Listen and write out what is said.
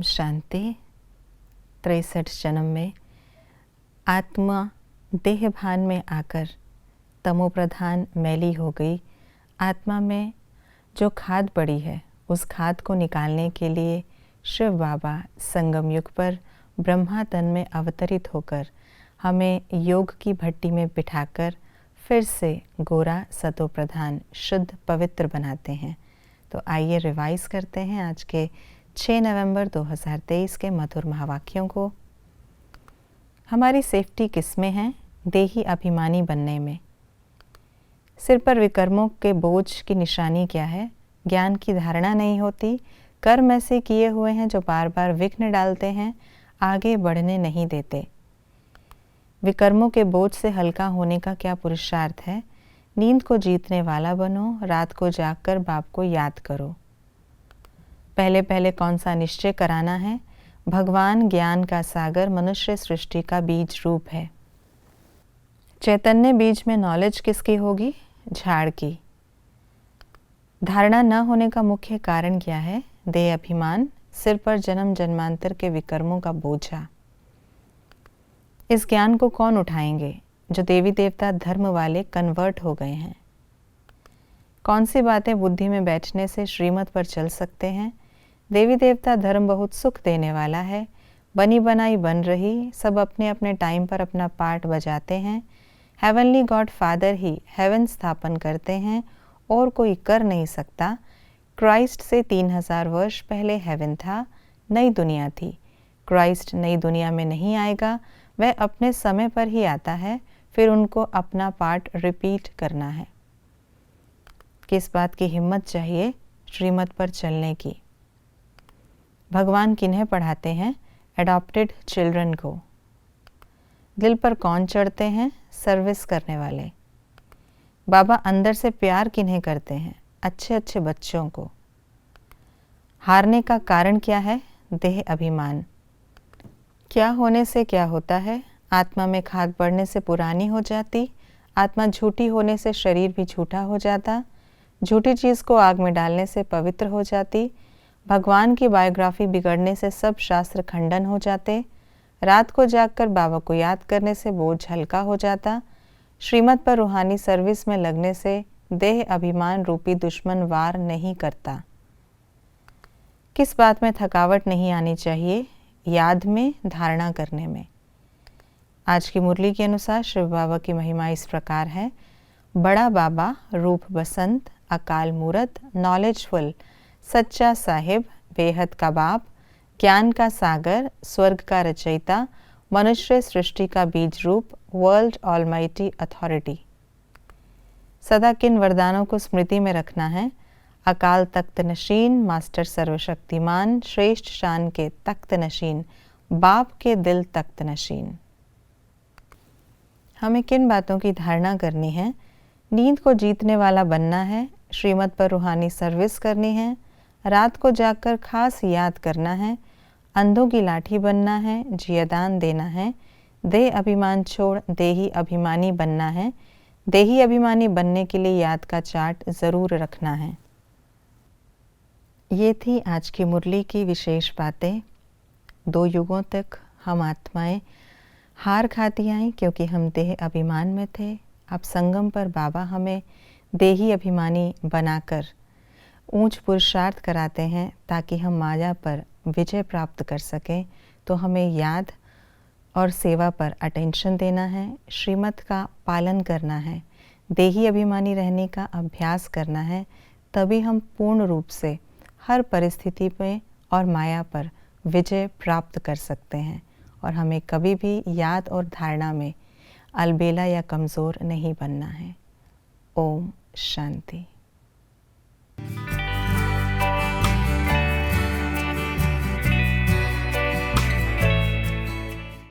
शांति। 63 जन्म में आत्मा देह भान में आकर तमोप्रधान मैली हो गई। आत्मा में जो खाद पड़ी है उस खाद को निकालने के लिए शिव बाबा संगम युग पर ब्रह्मा तन में अवतरित होकर हमें योग की भट्टी में बिठाकर फिर से गोरा सतो प्रधान शुद्ध पवित्र बनाते हैं। तो आइए रिवाइज करते हैं आज के 6 नवंबर 2023 के मधुर महावाक्यों को। हमारी सेफ्टी किस में है? देही अभिमानी बनने में। सिर पर विकर्मों के बोझ की निशानी क्या है? ज्ञान की धारणा नहीं होती। कर्म ऐसे किए हुए हैं जो बार बार विघ्न डालते हैं, आगे बढ़ने नहीं देते। विकर्मों के बोझ से हल्का होने का क्या पुरुषार्थ है? नींद को जीतने वाला बनो, रात को जागकर बाप को याद करो। पहले पहले कौन सा निश्चय कराना है? भगवान ज्ञान का सागर मनुष्य सृष्टि का बीज रूप है। चैतन्य बीज में नॉलेज किसकी होगी? झाड़ की। धारणा न होने का मुख्य कारण क्या है? देह अभिमान, सिर पर जन्म जन्मांतर के विकर्मों का बोझा। इस ज्ञान को कौन उठाएंगे? जो देवी देवता धर्म वाले कन्वर्ट हो गए हैं। कौन सी बातें बुद्धि में बैठने से श्रीमत पर चल सकते हैं? देवी देवता धर्म बहुत सुख देने वाला है। बनी बनाई बन रही, सब अपने अपने टाइम पर अपना पार्ट बजाते हैं। हेवनली गॉड फादर ही हेवन स्थापन करते हैं और कोई कर नहीं सकता। क्राइस्ट से 3000 वर्ष पहले हेवन था, नई दुनिया थी। क्राइस्ट नई दुनिया में नहीं आएगा, वह अपने समय पर ही आता है, फिर उनको अपना पार्ट रिपीट करना है। किस बात की हिम्मत चाहिए? श्रीमत पर चलने की। भगवान किन्हें पढ़ाते हैं? एडॉप्टेड चिल्ड्रन को। दिल पर कौन चढ़ते हैं? सर्विस करने वाले। बाबा अंदर से प्यार किन्हें करते हैं? अच्छे अच्छे बच्चों को। हारने का कारण क्या है? देह अभिमान। क्या होने से क्या होता है? आत्मा में खाद बढ़ने से पुरानी हो जाती। आत्मा झूठी होने से शरीर भी झूठा हो जाता। झूठी चीज़ को आग में डालने से पवित्र हो जाती। भगवान की बायोग्राफी बिगड़ने से सब शास्त्र खंडन हो जाते। रात को जागकर बाबा को याद करने से बोझ हल्का हो जाता। श्रीमत पर रूहानी सर्विस में लगने से देह अभिमान रूपी दुश्मन वार नहीं करता। किस बात में थकावट नहीं आनी चाहिए? याद में, धारणा करने में। आज की मुरली के अनुसार शिव बाबा की महिमा इस प्रकार है। बड़ा बाबा, रूप बसंत, अकाल मूरत, नॉलेजफुल, सच्चा साहिब, बेहद का बाप, ज्ञान का सागर, स्वर्ग का रचयिता, मनुष्य सृष्टि का बीज रूप, वर्ल्ड ऑलमाइटी अथॉरिटी। सदा किन वरदानों को स्मृति में रखना है? अकाल तख्त नशीन, मास्टर सर्वशक्तिमान, श्रेष्ठ शान के तख्त नशीन, बाप के दिल तख्त नशीन। हमें किन बातों की धारणा करनी है? नींद को जीतने वाला बनना है, श्रीमत पर रूहानी सर्विस करनी है, रात को जागकर खास याद करना है, अंधों की लाठी बनना है, जियादान देना है, देह अभिमान छोड़ देही अभिमानी बनना है। देही अभिमानी बनने के लिए याद का चार्ट ज़रूर रखना है। ये थी आज की मुरली की विशेष बातें। 2 युगों तक हम आत्माएं हार खाती आईं क्योंकि हम देह अभिमान में थे। अब संगम पर बाबा हमें देही अभिमानी बनाकर ऊंच पुरुषार्थ कराते हैं ताकि हम माया पर विजय प्राप्त कर सकें। तो हमें याद और सेवा पर अटेंशन देना है, श्रीमत का पालन करना है, देही अभिमानी रहने का अभ्यास करना है। तभी हम पूर्ण रूप से हर परिस्थिति में और माया पर विजय प्राप्त कर सकते हैं। और हमें कभी भी याद और धारणा में अलबेला या कमज़ोर नहीं बनना है। ओम शांति।